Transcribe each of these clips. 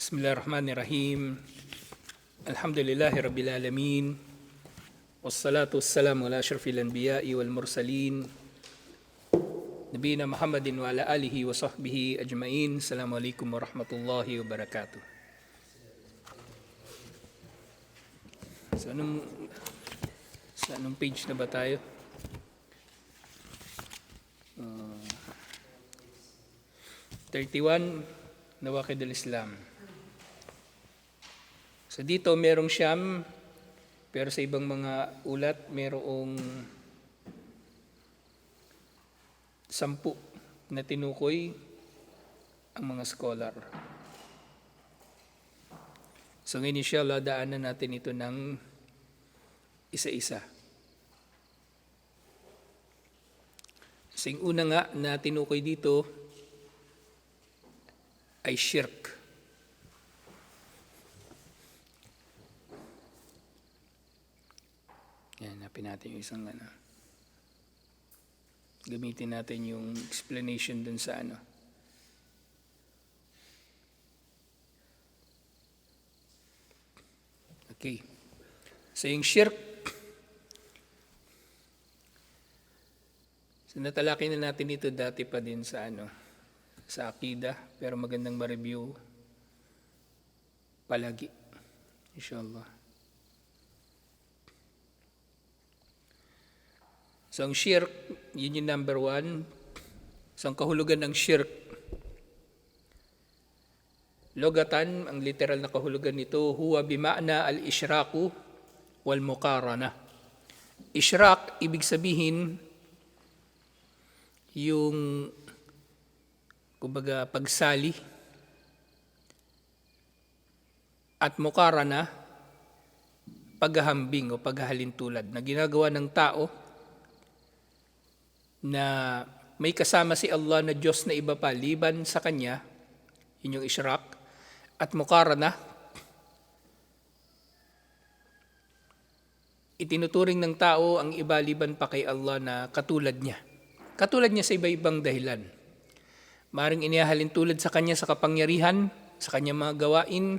Bismillahirrahmanirrahim. Alhamdulillahi Rabbil Alamin. Wassalatu wassalamu ala asyrafil anbiya'i wal mursalin. Nabiyina Muhammadin wa ala alihi wa sahbihi ajma'in. Assalamualaikum warahmatullahi wabarakatuh. Sa anong page na ba tayo? 31, Nawaqid al-Islam. So dito merong siyam, pero sa ibang mga ulat merong 10 na tinukoy ang mga scholar. So ngayon inshallah daanan natin ito ng isa-isa. So yung una nga na tinukoy dito ay shirk. Yan, hanapin natin yung isang gamitin natin yung explanation dun sa Okay. So yung shirk, so natalaki na natin ito dati pa din sa sa Aqidah, pero magandang ma-review palagi, inshallah. So ang shirk, yun yung number 1. So ang kahulugan ng shirk, logatan, ang literal na kahulugan nito, huwa bima'na al-ishraku wal muqarana. Ishraq, ibig sabihin, yung kumbaga pagsali, at muqarana, paghahambing o paghahalintulad na ginagawa ng tao na may kasama si Allah na Diyos na iba pa liban sa Kanya, yun yung ishraq, at muqarana, itinuturing ng tao ang iba liban pa kay Allah na katulad niya. Katulad niya sa iba-ibang dahilan. Maring inihahalintulad sa Kanya sa kapangyarihan, sa Kanyang mga gawain,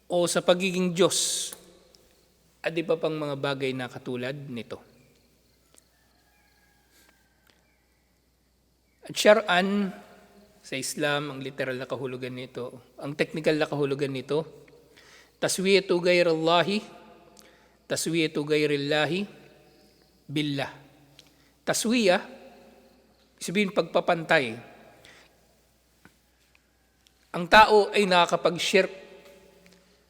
o sa pagiging Diyos, at iba pang mga bagay na katulad nito. At syar'an, sa Islam, ang literal na kahulugan nito, ang technical na kahulugan nito, taswiyatu ghayrillahi, taswiyatu ghayrillahi billah. Taswiya, sabihin pagpapantay. Ang tao ay nakakapag-shirk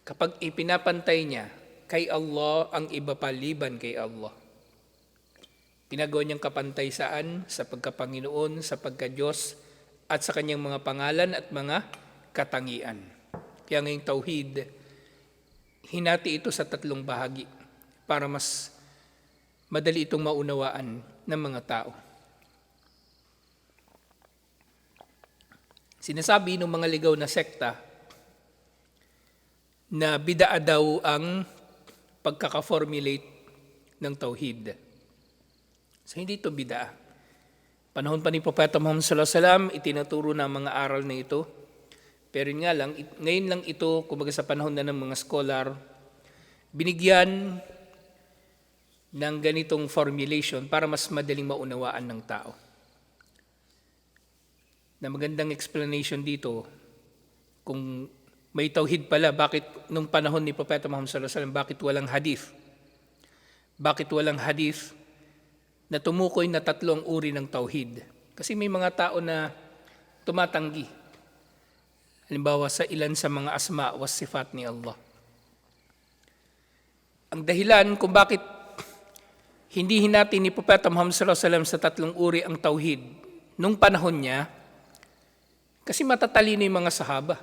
kapag ipinapantay niya kay Allah ang iba paliban kay Allah. Pinagawa niyang kapantay saan? Sa pagkapanginoon, sa pagka-Diyos, at sa kanyang mga pangalan at mga katangian. Kaya ngayong tauhid, hinati ito sa 3 bahagi para mas madali itong maunawaan ng mga tao. Sinasabi ng mga ligaw na sekta na bid'a daw ang pagkaka-formulate ng tauhid. So hindi ito bid'a. Panahon pa ni Propeta Muhammad sallallahu alaihi wasallam, itinuturo na mga aral na ito. Pero nga lang, ngayon lang ito, kumbaga sa panahon na ng mga scholar, binigyan ng ganitong formulation para mas madaling maunawaan ng tao. Na magandang explanation dito, kung may tauhid pala, bakit nung panahon ni Propeta Muhammad sallallahu alaihi wasallam, bakit walang hadith? Bakit walang hadith na tumukoy na 3 uri ng tauhid? Kasi may mga tao na tumatanggi. Halimbawa sa ilan sa mga asma was sifat ni Allah. Ang dahilan kung bakit hindi hinati ni Propeta Muhammad sallallahu alaihi wasallam sa 3 uri ang tauhid nung panahon niya, kasi matatalino yung mga sahaba.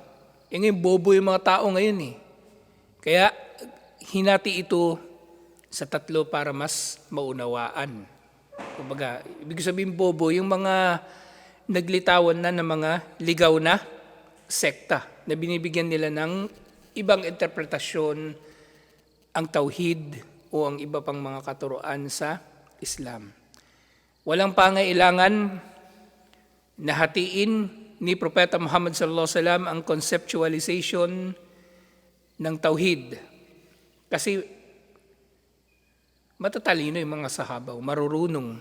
E ngayon, bobo yung mga tao ngayon eh. Kaya hinati ito sa 3 para mas maunawaan. Kumbaga, ibig sabihin bobo, yung mga naglitawan na ng mga ligaw na sekta na binibigyan nila ng ibang interpretasyon ang tauhid o ang iba pang mga katuruan sa Islam. Walang pangailangan na hatiin ni Propeta Muhammad sallallahu alaihi wasallam ang conceptualization ng tauhid. Kasi matatalino yung mga sahaba, marurunong.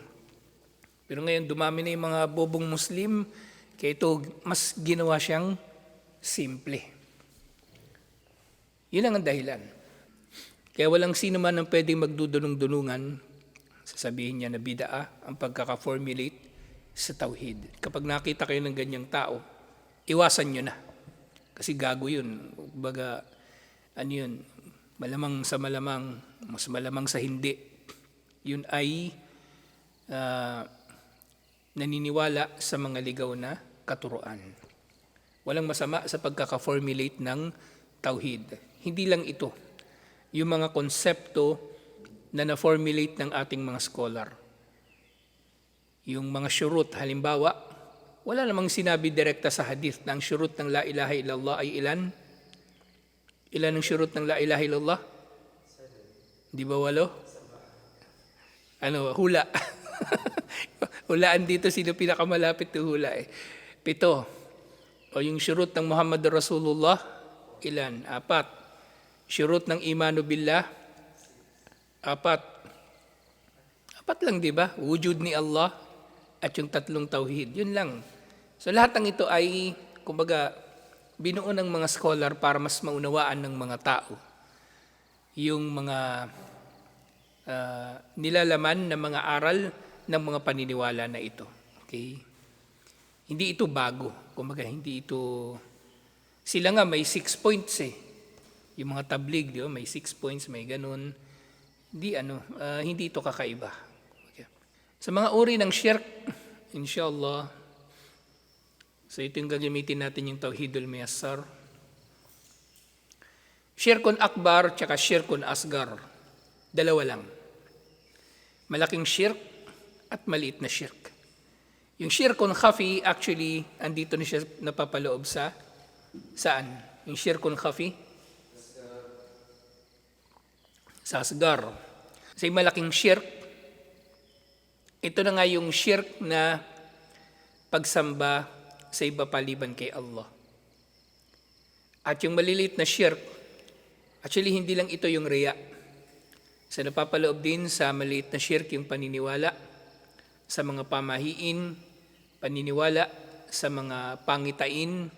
Pero ngayon dumami na yung mga bobong Muslim, kaya ito mas ginawa siyang simple. Yun ang dahilan. Kaya walang sino man ang pwedeng magdudunong-dunungan, sasabihin niya na bid'ah ang pagkaka-formulate sa tauhid. Kapag nakita kayo ng ganyang tao, iwasan nyo na. Kasi gago yun. Baga, ano yun, malamang sa malamang, mas malamang sa hindi. Yun ay naniniwala sa mga ligaw na katuruan. Walang masama sa pagkaka-formulate ng tauhid. Hindi lang ito. Yung mga konsepto na na-formulate ng ating mga scholar. Yung mga syurut, halimbawa, wala namang sinabi direkta sa hadith na ang syurut ng la ilaha illallah ay ilan? Ilan ang syurut ng la ilaha illallah? Di ba 8? Hula. Hulaan dito, sino pinakamalapit na hula eh. 7. O yung syurut ng Muhammad Rasulullah, ilan? 4. Syurut ng imanu billah, 4 lang, di ba? Wujud ni Allah at yung 3 tauhid. Yun lang. So lahat ng ito ay, kumbaga, binuo ng mga scholar para mas maunawaan ng mga tao yung mga nilalaman ng mga aral ng mga paniniwala na ito. Okay? Hindi ito bago. Kumbaga, hindi ito... Sila nga may 6 points eh. Yung mga tablig, di ba? May 6 points, may ganun. Hindi ito kakaiba. Okay. Sa mga uri ng shirk, inshallah, so ito yung gagamitin natin yung Tauhidul Muyassar. Shirkun akbar tsaka shirkun asgar. Dalawa lang. Malaking shirk at maliit na shirk. Yung shirkun khafi, actually, andito na siya napapaloob sa saan? Yung shirkun khafi? Sa asgar. Sa malaking shirk, ito na nga yung shirk na pagsamba sa iba paliban kay Allah. At yung maliliit na shirk, actually hindi lang ito yung riya. Sa napapaloob din sa maliit na shirk yung paniniwala sa mga pamahiin, paniniwala sa mga pangitain,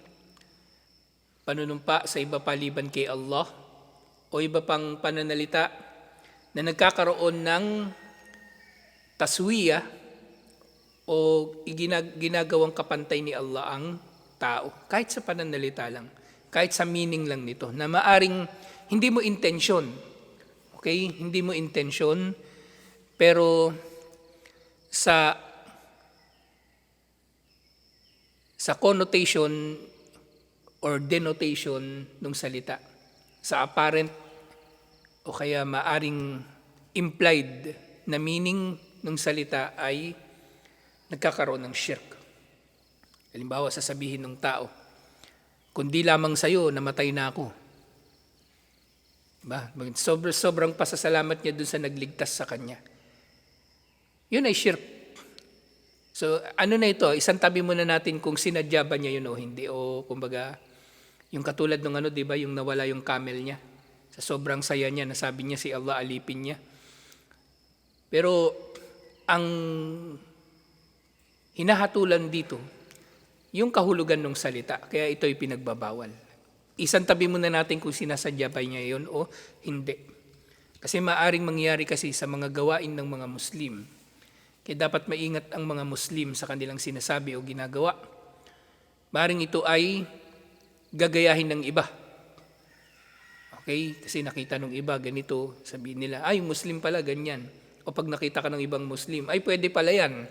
panunumpa sa iba paliban kay Allah, o iba pang pananalita na nagkakaroon ng taswiya o ginagawang kapantay ni Allah ang tao. Kahit sa pananalita lang, kahit sa meaning lang nito, na maaring hindi mo intensyon. Okay? Hindi mo intensyon, pero sa connotation or denotation ng salita, sa apparent o kaya maaring implied na meaning ng salita ay nagkakaroon ng shirk. Halimbawa, sasabihin ng tao, kundi lamang sa'yo, namatay na ako. Diba? Sobrang pasasalamat niya dun sa nagligtas sa kanya. Yun ay shirk. So, ano na ito? Isang tabi muna natin kung sinadya ba niya yun o hindi. O kumbaga, yung katulad ng diba, yung nawala yung camel niya. Sa sobrang saya niya, nasabi niya si Allah alipin niya. Pero ang hinahatulan dito, yung kahulugan ng salita, kaya ito'y pinagbabawal. Isang tabi muna natin kung sinasadya pa niya yun o hindi. Kasi maaring mangyari kasi sa mga gawain ng mga Muslim. Kaya dapat maingat ang mga Muslim sa kanilang sinasabi o ginagawa. Maaring ito ay gagayahin ng iba. Okay? Kasi nakita ng iba, ganito, sabihin nila, ay, Muslim pala, ganyan. O pag nakita ka ng ibang Muslim, ay, pwede pala yan.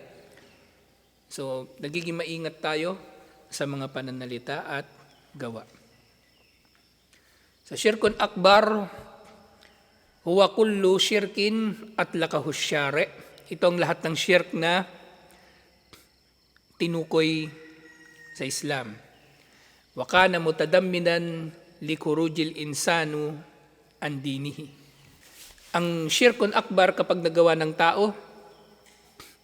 So, nagiging maingat tayo sa mga pananalita at gawa. Sa shirkun akbar, huwa kullu shirkin at lakahus syari. Ito ang lahat ng shirk na tinukoy sa Islam. Wa kana mutadamminan likurujil insanu an dinihi. Ang shirkun akbar kapag nagawa ng tao,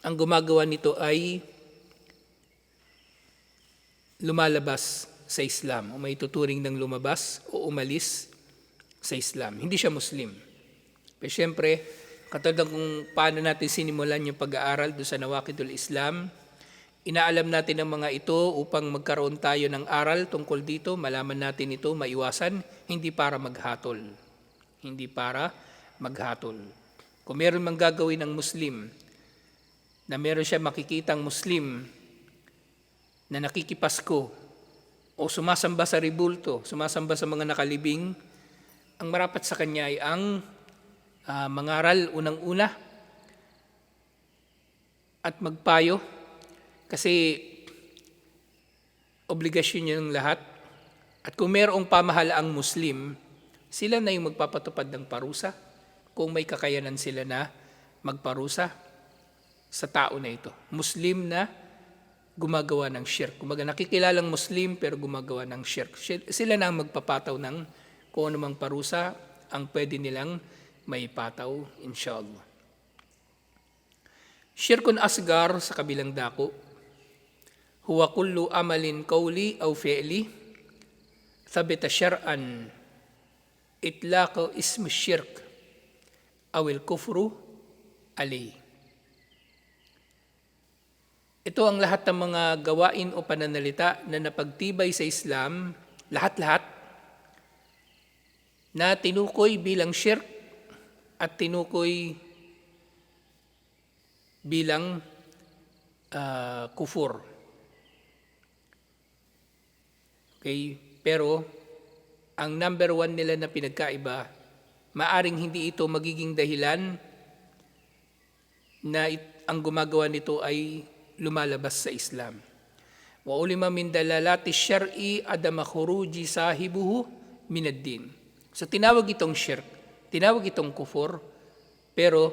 ang gumagawa nito ay lumalabas sa Islam o may tuturing ng lumabas o umalis sa Islam. Hindi siya Muslim. Pero siyempre, katulad kung paano natin sinimulan yung pag-aaral doon sa Nawaqidul Islam, inaalam natin ang mga ito upang magkaroon tayo ng aral tungkol dito, malaman natin ito, maiwasan, hindi para maghatol. Hindi para maghatol. Kung meron mang gagawin ng Muslim, na meron siya makikitang Muslim na nakikipasko o sumasamba sa ribulto, sumasamba sa mga nakalibing, ang marapat sa kanya ay ang mangaral unang-una at magpayo kasi obligasyon niya ng lahat. At kung mayroong pamahalaang Muslim, sila na yung magpapatupad ng parusa kung may kakayanan sila na magparusa sa tao na ito. Muslim na gumagawa ng shirk. Kumbaga nakikilalang Muslim pero gumagawa ng shirk. Sila na ang magpapataw ng kung anumang parusa ang pwede nilang maipataw, inshallah. Shirkun asgar sa kabilang dako, huwa kullu amalin qawli aw fi'li thabita syar'an itlaqu ism shirk aw al-kufru alayh. Ito ang lahat ng mga gawain o pananalita na napagtibay sa Islam, lahat-lahat, na tinukoy bilang shirk at tinukoy bilang kufur. Okay? Pero, ang number one nila na pinagkaiba, maaring hindi ito magiging dahilan na ang gumagawa nito ay lumalabas sa Islam. Wa ulima min dalalati syar'i adama khuruji sahibuhu minad din. So tinawag itong shirk, tinawag itong kufur, pero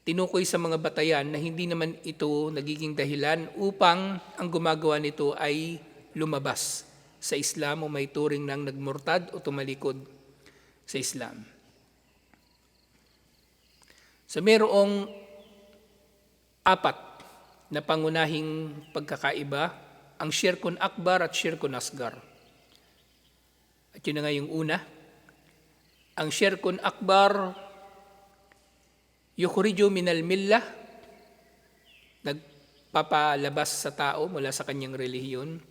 tinukoy sa mga batayan na hindi naman ito nagiging dahilan upang ang gumagawa nito ay lumabas sa Islam o may turing ng nagmurtad o tumalikod sa Islam. So mayroong apat na pangunahing pagkakaiba, ang syirkun akbar at syirkun asgar. At yun na nga yung una. Ang syirkun akbar, yukhriju minal millah, nagpapalabas sa tao mula sa kanyang relihiyon.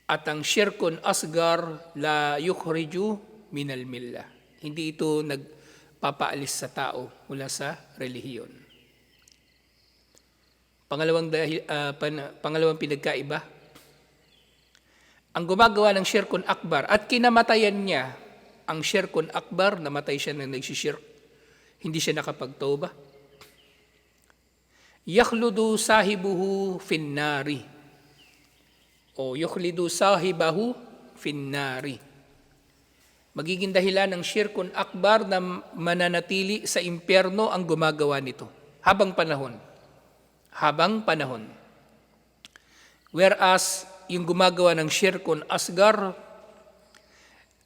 At ang syirkun asgar, la yukhriju minal millah. Hindi ito nagpapaalis sa tao mula sa relihiyon. Pangalawang pinagkaiba, ang gumagawa ng syirkun akbar at kinamatayan niya ang syirkun akbar, namatay siya na nagsishirk, hindi siya nakapagtauba. Yakhludu sahibuhu finnari o yukhlidu sahibahu finnari. Magiging dahilan ng syirkun akbar na mananatili sa impyerno ang gumagawa nito habang panahon. Whereas, yung gumagawa ng syirkun asgar,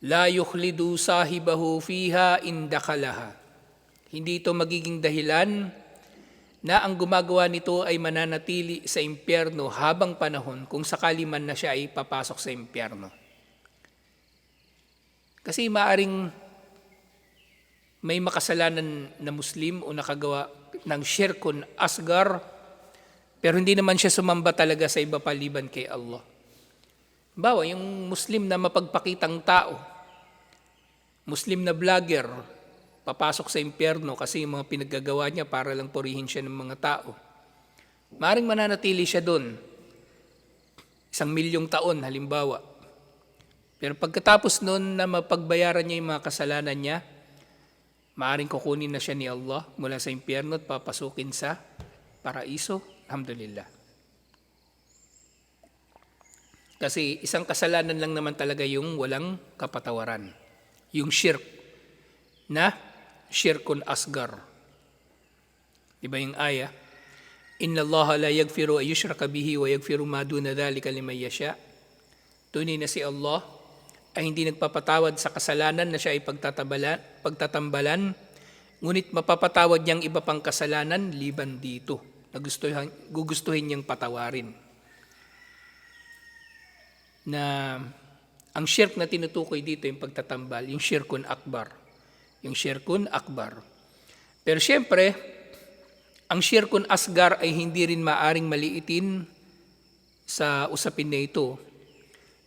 la yukhlidu sahibahu fiha indakalaha. Hindi ito magiging dahilan na ang gumagawa nito ay mananatili sa impyerno habang panahon kung sakali man na siya ay papasok sa impyerno. Kasi maaring may makasalanan na Muslim o nakagawa ng syirkun asgar, pero hindi naman siya sumamba talaga sa iba paliban kay Allah. Bawa, yung Muslim na mapagpakitang tao, Muslim na vlogger, papasok sa impyerno kasi yung mga pinaggagawa niya para lang purihin siya ng mga tao. Maaring mananatili siya doon, 1,000,000 taon halimbawa. Pero pagkatapos noon na mapagbayaran niya yung mga kasalanan niya, maaring kukunin na siya ni Allah mula sa impyerno at papasukin sa paraiso. Alhamdulillah. Kasi isang kasalanan lang naman talaga yung walang kapatawaran. Yung shirk na syirkun asgar. Diba yung aya? Inna Allah la yaghfiru an yushraka bihi wa yaghfiru ma duna dhalika liman yasha. Tunay na si Allah ay hindi nagpapatawad sa kasalanan na siya ay pagtatambalan, ngunit mapapatawad niyang iba pang kasalanan liban dito na gugustuhin niyang patawarin. na ang shirk na tinutukoy dito yung pagtatambal, yung shirkun akbar. Yung shirkun akbar. Pero siyempre, ang shirkun asgar ay hindi rin maaring maliitin sa usapin na ito.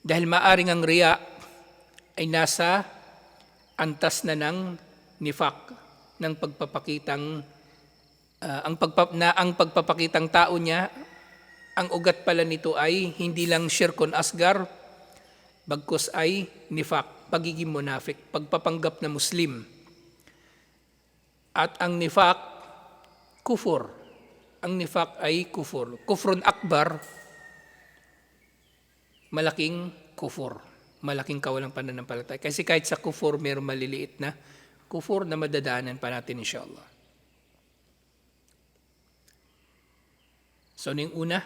Dahil maaring ang riya ay nasa antas na ng nifak, ng pagpapakitang ang pagpapakitang tao niya, ang ugat pala nito ay hindi lang shirkun asgar, bagkus ay nifak, pagiging munafik, pagpapanggap na Muslim. At ang nifak, kufur. Ang nifak ay kufur. Kufrun akbar, malaking kufur. Malaking kawalang pananampalataya. Kasi kahit sa kufur, mayroong maliliit na kufur na madadaanan pa natin inshallah. So, yung una,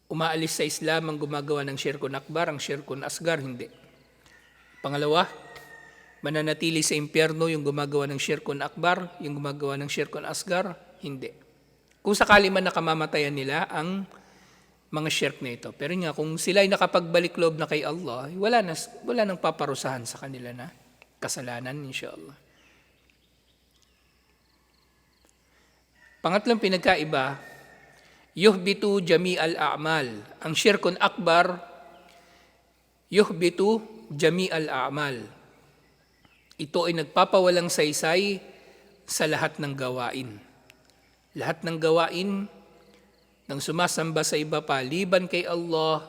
umaalis sa Islam ang gumagawa ng shirkun akbar, ang shirkun asgar, hindi. Pangalawa, mananatili sa impyerno yung gumagawa ng shirkun akbar, yung gumagawa ng shirkun asgar, hindi. Kung sakali man nakamamatayan nila ang mga shirk na ito. Pero nga, kung sila ay nakapagbalik loob na kay Allah, wala nang paparusahan sa kanila na kasalanan, inshallah. Pangatlong pinagkaiba, yuhbitu jami'al a'mal. Ang shirkun akbar, yuhbitu jami'al a'mal. Ito ay nagpapawalang saysay sa lahat ng gawain. Lahat ng gawain ng sumasamba sa iba pa, liban kay Allah,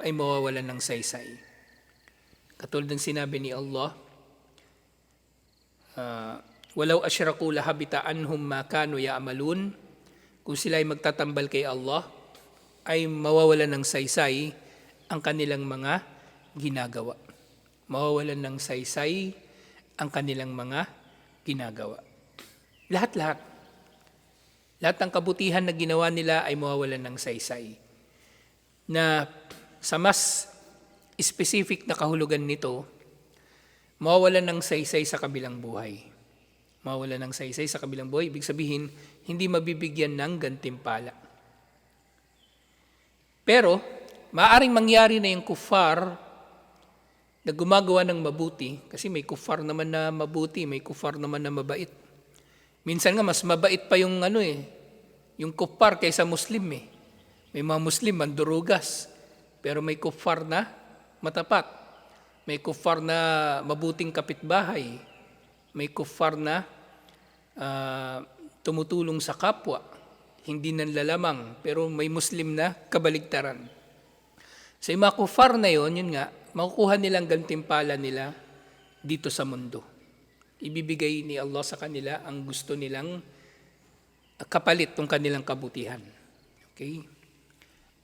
ay mawawalan ng saysay. Katulad ng sinabi ni Allah, walau asyraku lahabita anhum ma kanu ya'malun. Kung sila ay magtatambal kay Allah, ay mawawalan ng saysay ang kanilang mga ginagawa. Mawawalan ng saysay ang kanilang mga ginagawa. Lahat-lahat. Lahat ng kabutihan na ginawa nila ay mawawalan ng saysay. Na sa mas specific na kahulugan nito, mawawalan ng saysay sa kabilang buhay. Mawawalan ng saysay sa kabilang buhay, ibig sabihin, hindi mabibigyan ng gantimpala. Pero, maaaring mangyari na yung kuffar na gumagawa ng mabuti, kasi may kuffar naman na mabuti, may kuffar naman na mabait. Minsan nga, mas mabait pa yung yung kuffar kaysa Muslim eh. May mga Muslim, mandurugas, pero may kuffar na matapat. May kuffar na mabuting kapitbahay. May kuffar na tumutulong sa kapwa, hindi nanlalamang, pero may Muslim na kabaligtaran. So yung mga kuffar na yun nga, makukuha nilang gantimpala nila dito sa mundo. Ibibigay ni Allah sa kanila ang gusto nilang kapalit ng kanilang kabutihan. Okay?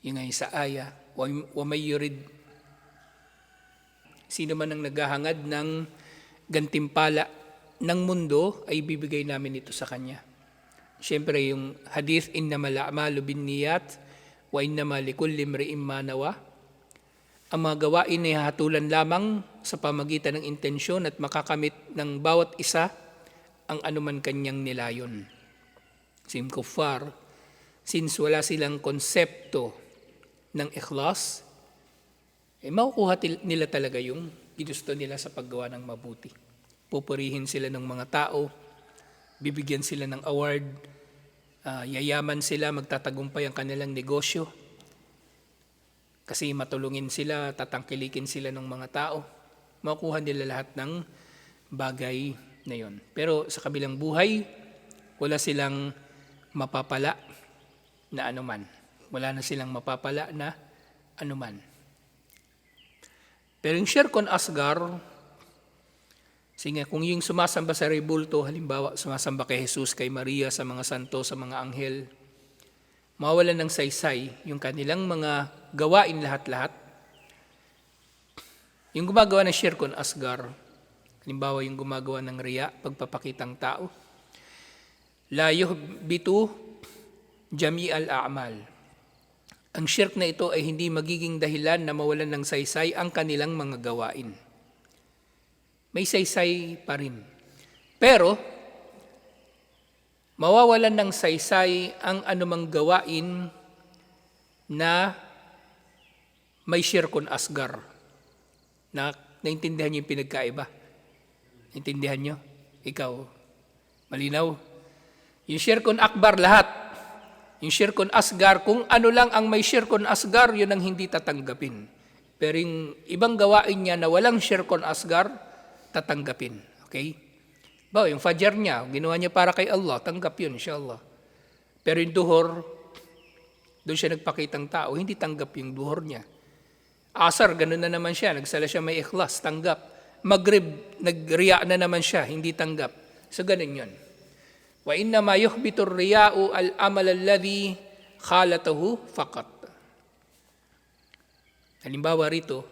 Yun nga sa aya, wa may yurid. Sino man ang naghahangad ng gantimpala ng mundo, ay bibigay namin ito sa kanya. Siyempre yung hadith, innamal a'malu binniyat wa innamal likulli imri'in ma nawa. Ang mga gawain ay hatulan lamang sa pamagitan ng intensyon at makakamit ng bawat isa ang anuman kanyang nilayon. Sim kuffar, since wala silang konsepto ng ikhlas, makukuha nila talaga yung ginusto nila sa paggawa ng mabuti. Pupurihin sila ng mga tao, bibigyan sila ng award, yayaman sila, magtatagumpay ang kanilang negosyo. Kasi matulungin sila, tatangkilikin sila ng mga tao. Makukuha nila lahat ng bagay na yon. Pero sa kabilang buhay, wala silang mapapala na anuman. Wala na silang mapapala na anuman. Pero yung shirkun asgar, sige, kung yung sumasamba sa rebulto, halimbawa sumasamba kay Jesus, kay Maria, sa mga santo, sa mga anghel, mawalan ng saysay yung kanilang mga gawain lahat-lahat. Yung gumagawa ng shirkun asgar, halimbawa yung gumagawa ng riya, pagpapakitang tao, la yuhbitu jami'al a'mal. Ang shirk na ito ay hindi magiging dahilan na mawalan ng saysay ang kanilang mga gawain. May saysay pa rin. Pero, mawawalan ng saysay ang anumang gawain na may shirkun asgar. Naintindihan niyo yung pinagkaiba? Naintindihan niyo? Ikaw, malinaw? Yung shirkun akbar lahat. Yung shirkun asgar, kung ano lang ang may shirkun asgar, yun ang hindi tatanggapin. Pero yung ibang gawain niya na walang shirkun asgar, tatanggapin. Okay? Yung fajr niya, ginawa niya para kay Allah, tanggap yun, inshallah. Pero yung duhor, doon siya nagpakitang tao, hindi tanggap yung duhor niya. Asar, ganun na naman siya, nagsala siya may ikhlas, tanggap. Maghrib, nagriya na naman siya, hindi tanggap. So ganun yun. Wa inna ma yuhbitu riya'u al-amal alladhi khalatahu faqat. Halimbawa rito,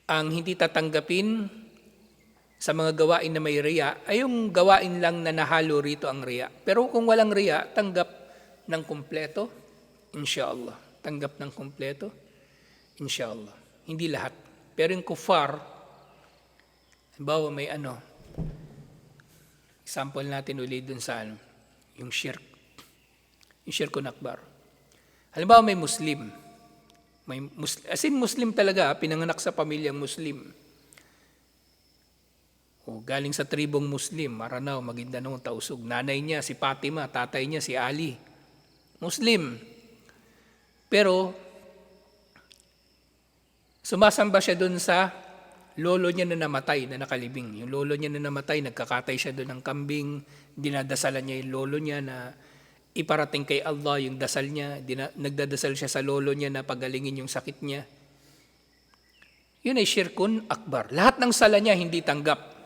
ang hindi tatanggapin sa mga gawain na may riya ay yung gawain lang na nahalo rito ang riya. Pero kung walang riya, tanggap ng kumpleto, inshallah. Tanggap ng kumpleto, inshallah. Hindi lahat. Pero yung kufar, halimbawa may example natin ulit dun sa yung shirk. Yung shirkun akbar. Halimbawa may Muslim. As in Muslim talaga, pinanganak sa pamilyang Muslim. Galing sa tribong Muslim, Maranao, Maguindanao, Tausug. Nanay niya si Fatima, tatay niya si Ali. Muslim. Pero, sumasamba siya dun sa lolo niya na namatay, na nakalibing. Yung lolo niya na namatay, nagkakatay siya doon ng kambing, dinadasalan niya yung lolo niya na iparating kay Allah yung dasal niya, nagdadasal siya sa lolo niya na pagalingin yung sakit niya. Yun ay shirkun akbar. Lahat ng sala niya hindi tanggap.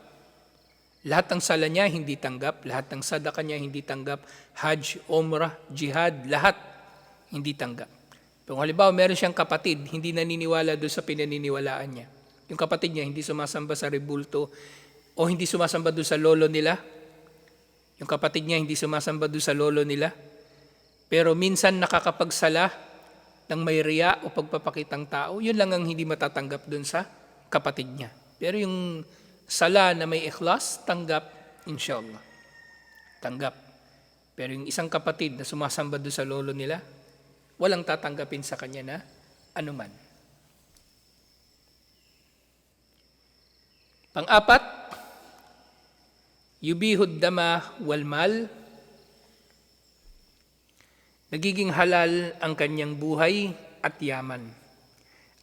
Lahat ng sala niya hindi tanggap, lahat ng sadaka niya hindi tanggap, hajj, umrah, jihad, lahat hindi tanggap. Kung halimbawa meron siyang kapatid, hindi naniniwala doon sa pinaniniwalaan niya. Yung kapatid niya hindi sumasamba sa rebulto o hindi sumasamba doon sa lolo nila. Yung kapatid niya hindi sumasamba doon sa lolo nila. Pero minsan nakakapagsala ng may riya o pagpapakitang tao, yun lang ang hindi matatanggap doon sa kapatid niya. Pero yung sala na may ikhlas, tanggap, inshallah. Tanggap. Pero yung isang kapatid na sumasamba doon sa lolo nila, walang tatanggapin sa kanya na anuman. Pang-apat, yubihud dama wal mal. Nagiging halal ang kanyang buhay at yaman.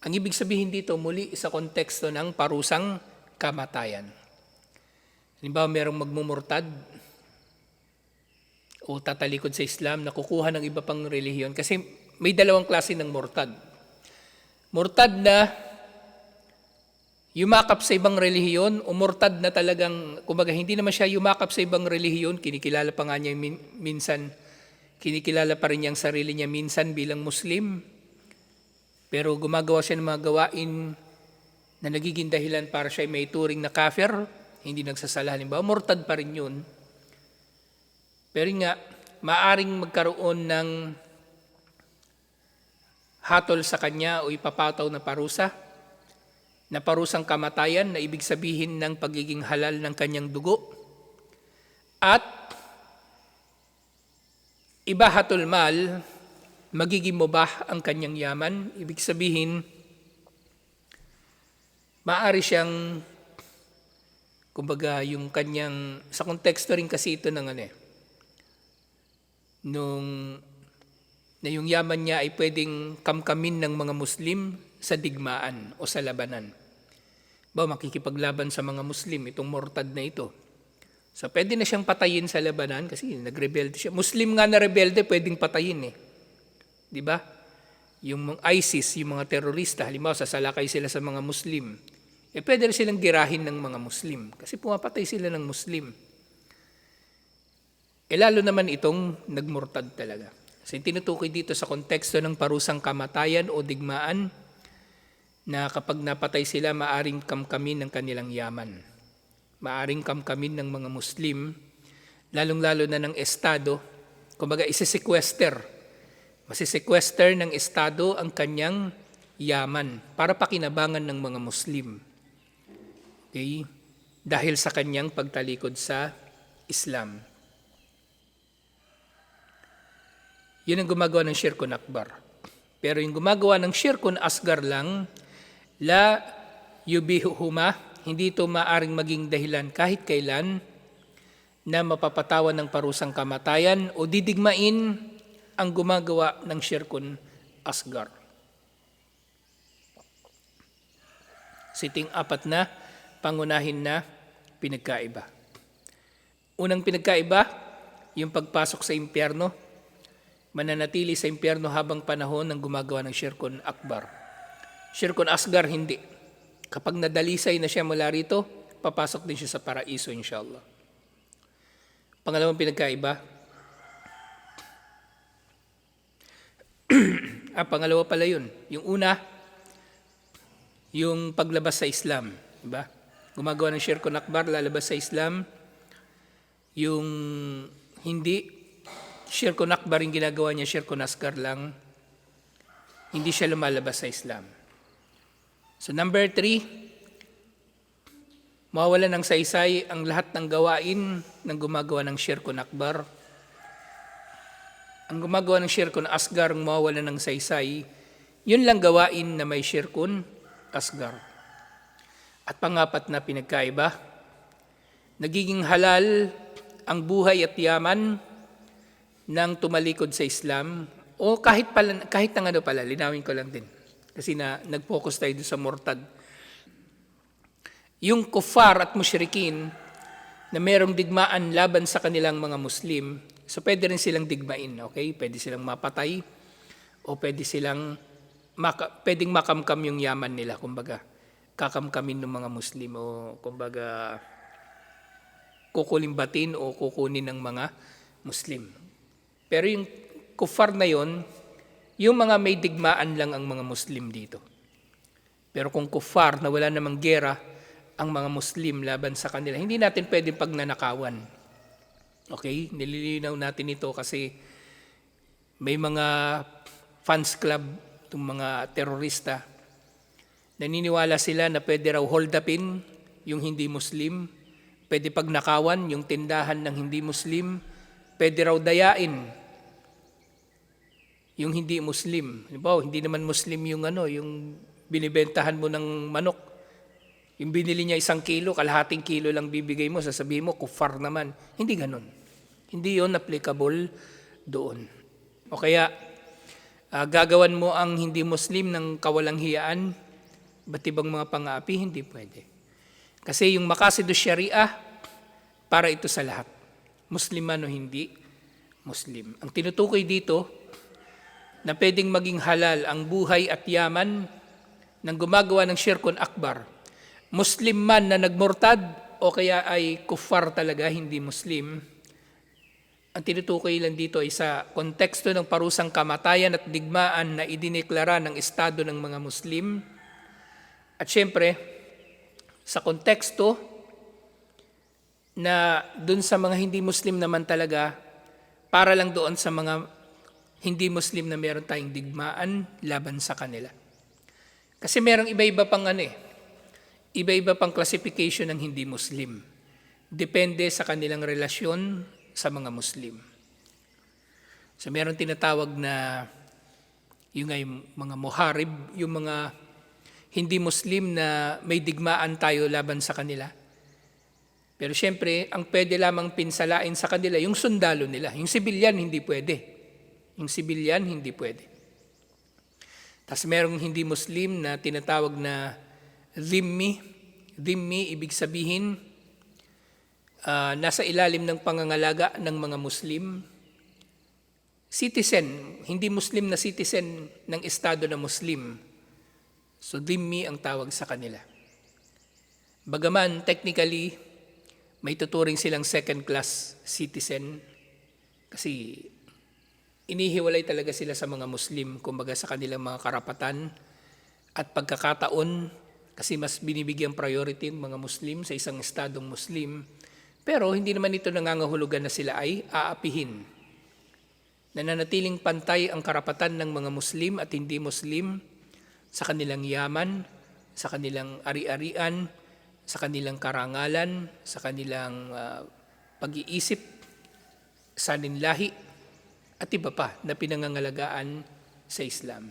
Ang ibig sabihin dito muli sa konteksto ng parusang kamatayan. Halimbawa merong magmumurtad o tatalikod sa Islam na kukuha ng iba pang relihiyon kasi may dalawang klase ng murtad. Murtad na yumakap sa ibang relihiyon o murtad na talagang, kumbaga hindi naman siya yumakap sa ibang relihiyon, kinikilala pa nga niya minsan, kinikilala pa rin niya ang sarili niya minsan bilang Muslim, pero gumagawa siya ng mga gawain na nagiging dahilan para siya may turing na kafir, hindi nagsasala halimbawa, murtad pa rin yun. Pero nga, maaring magkaroon ng hatol sa kanya o ipapataw na parusang kamatayan na ibig sabihin ng pagiging halal ng kanyang dugo. At ibahatul mal, magiging mubah ang kanyang yaman, ibig sabihin, maaari siyang, kumbaga, yung kanyang, sa konteksto rin kasi ito ng na yung yaman niya ay pwedeng kamkamin ng mga Muslim sa digmaan o sa labanan. Makikipaglaban sa mga Muslim, itong murtad na ito. So, pwede na siyang patayin sa labanan kasi nagrebelde siya. Muslim nga na rebelde, pwedeng patayin Di ba? Yung mga ISIS, yung mga terorista, halimbawa sasalakay sila sa mga Muslim, pwede rin silang girahin ng mga Muslim kasi pumapatay sila ng Muslim. Lalo naman itong nagmurtad talaga. Kasi tinutukoy dito sa konteksto ng parusang kamatayan o digmaan na kapag napatay sila, maaring kamkamin ng kanilang yaman. Maaring kamkamin ng mga Muslim, lalong-lalo na ng Estado, kumbaga isisequester. Masisequester ng Estado ang kanyang yaman para pakinabangan ng mga Muslim. Okay? Dahil sa kanyang pagtalikod sa Islam. Yun ang gumagawa ng shirkun akbar. Pero yung gumagawa ng syirkun asgar lang, la yubihuhuma, hindi ito maaring maging dahilan kahit kailan na mapapatawan ng parusang kamatayan o didigmain ang gumagawa ng syirkun asgar. Siting apat na pangunahin na pinagkaiba. Unang pinagkaiba, yung pagpasok sa impyerno, mananatili sa impyerno habang panahon ng gumagawa ng syirkun akbar. Syirkun asgar, hindi. Kapag nadalisay na siya mula rito, papasok din siya sa paraiso, inshallah. Pangalawang pinagkaiba, pangalawa pala yun. Yung una, yung paglabas sa Islam. Diba? Gumagawa ng syirkun akbar, lalabas sa Islam. Yung hindi, syirkun akbar yung ginagawa niya, syirkun asgar lang. Hindi siya lumalabas sa Islam. So number 3, mawawala ng saysay ang lahat ng gawain ng gumagawa ng syirkun akbar. Ang gumagawa ng syirkun asgar, mawawala ng saysay, yun lang gawain na may syirkun asgar. At pangapat na pinagkaiba, nagiging halal ang buhay at yaman ng tumalikod sa Islam o kahit ng ano pala, linawin ko lang din. Kasi nag-focus tayo sa murtad. Yung kuffar at musyrikin na merong digmaan laban sa kanilang mga Muslim, so pwede rin silang digmain, okay? Pwede silang mapatay o pwedeng makamkam yung yaman nila, kumbaga kakamkamin ng mga Muslim o kumbaga kukulimbatin o kukunin ng mga Muslim. Pero yung kuffar na yon, yung mga may digmaan lang ang mga Muslim dito. Pero kung kuffar na wala namang gera ang mga Muslim laban sa kanila, hindi natin pwedeng pagnanakawan. Okay? Nililinaw natin ito kasi may mga fans club, itong mga terorista, naniniwala sila na pwede raw hold upin yung hindi Muslim, pwede pagnakawan yung tindahan ng hindi Muslim, pwede raw dayain yung hindi Muslim. Halimbawa, hindi naman Muslim yung yung binibentahan mo ng manok. Yung binili niya 1 kilo, kalahating kilo lang bibigay mo, sasabihin mo, kuffar naman. Hindi ganun. Hindi yon applicable doon. O kaya, gagawan mo ang hindi Muslim ng kawalang hiyaan, ba't ibang mga pang-aapi? Hindi pwede. Kasi yung makasido syariah, para ito sa lahat. Muslim man o hindi Muslim. Ang tinutukoy dito, na pwedeng maging halal ang buhay at yaman ng gumagawa ng syirkun akbar, Muslim man na nagmurtad o kaya ay kuffar talaga, hindi Muslim, ang tinutukoy lang dito ay sa konteksto ng parusang kamatayan at digmaan na idineklara ng Estado ng mga Muslim. At syempre, sa konteksto na dun sa mga hindi Muslim naman talaga, para lang doon sa mga hindi Muslim na meron tayong digmaan laban sa kanila. Kasi merong iba-iba pang iba-iba pang classification ng hindi Muslim. Depende sa kanilang relasyon sa mga Muslim. So meron tinatawag na yung mga muharib, yung mga hindi Muslim na may digmaan tayo laban sa kanila. Pero syempre, ang pwede lamang pinsalain sa kanila, yung sundalo nila. Yung sibilyan, hindi pwede. Yung sibilyan, hindi pwede. Tapos merong hindi Muslim na tinatawag na dhimmi. Dhimmi, ibig sabihin, nasa ilalim ng pangangalaga ng mga Muslim. Citizen, hindi Muslim na citizen ng estado na Muslim. So dhimmi ang tawag sa kanila. Bagaman, technically, may tuturing silang second-class citizen kasi inihiwalay talaga sila sa mga Muslim, kumbaga sa kanilang mga karapatan at pagkakataon kasi mas binibigyan priority ng mga Muslim sa isang estadong Muslim. Pero hindi naman ito nangangahulugan na sila ay aapihin. Nananatiling pantay ang karapatan ng mga Muslim at hindi Muslim sa kanilang yaman, sa kanilang ari-arian, sa kanilang karangalan, sa kanilang pag-iisip, saninlahi, at iba pa na pinangangalagaan sa Islam.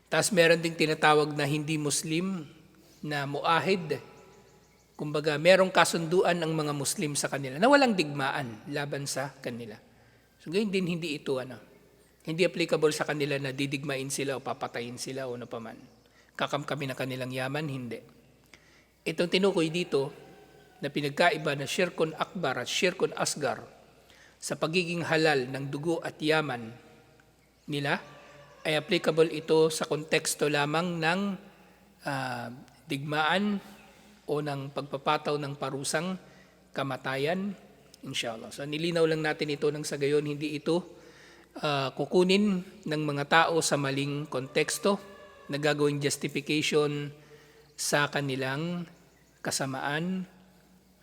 Tapos meron ding tinatawag na hindi Muslim na muahid. Kumbaga, merong kasunduan ng mga Muslim sa kanila na walang digmaan laban sa kanila. So ngayon din hindi ito hindi applicable sa kanila na didigmain sila o papatayin sila o ano paman. Kakamkami na kanilang yaman, hindi. Itong tinukoy dito na pinagkaiba na Shirkun Akbar at Shirkun Asgar sa pagiging halal ng dugo at yaman nila ay applicable ito sa konteksto lamang ng digmaan o ng pagpapataw ng parusang kamatayan, inshallah. So nilinaw lang natin ito nang sa gayon hindi ito kukunin ng mga tao sa maling konteksto na gagawing justification sa kanilang kasamaan.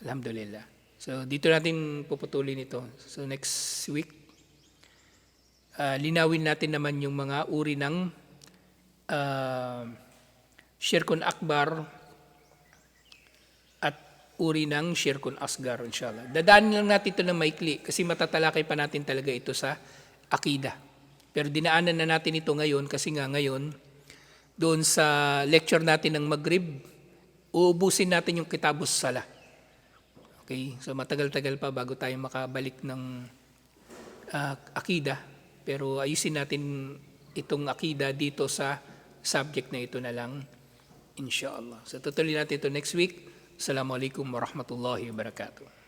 Alhamdulillah. So dito natin puputulin ito. So next week, linawin natin naman yung mga uri ng Shirkun Akbar at uri ng Shirkun Asgar, inshallah. Dadaanin lang natin ito ng maikli kasi matatalakay pa natin talaga ito sa akida. Pero dinaanan na natin ito ngayon kasi nga ngayon, doon sa lecture natin ng Maghrib, uubusin natin yung Kitabus Salah. Okay? So matagal-tagal pa bago tayo makabalik ng akida. Pero ayusin natin itong akida dito sa subject na ito na lang, inshallah. So tutuloy natin ito next week. Assalamualaikum warahmatullahi wabarakatuh.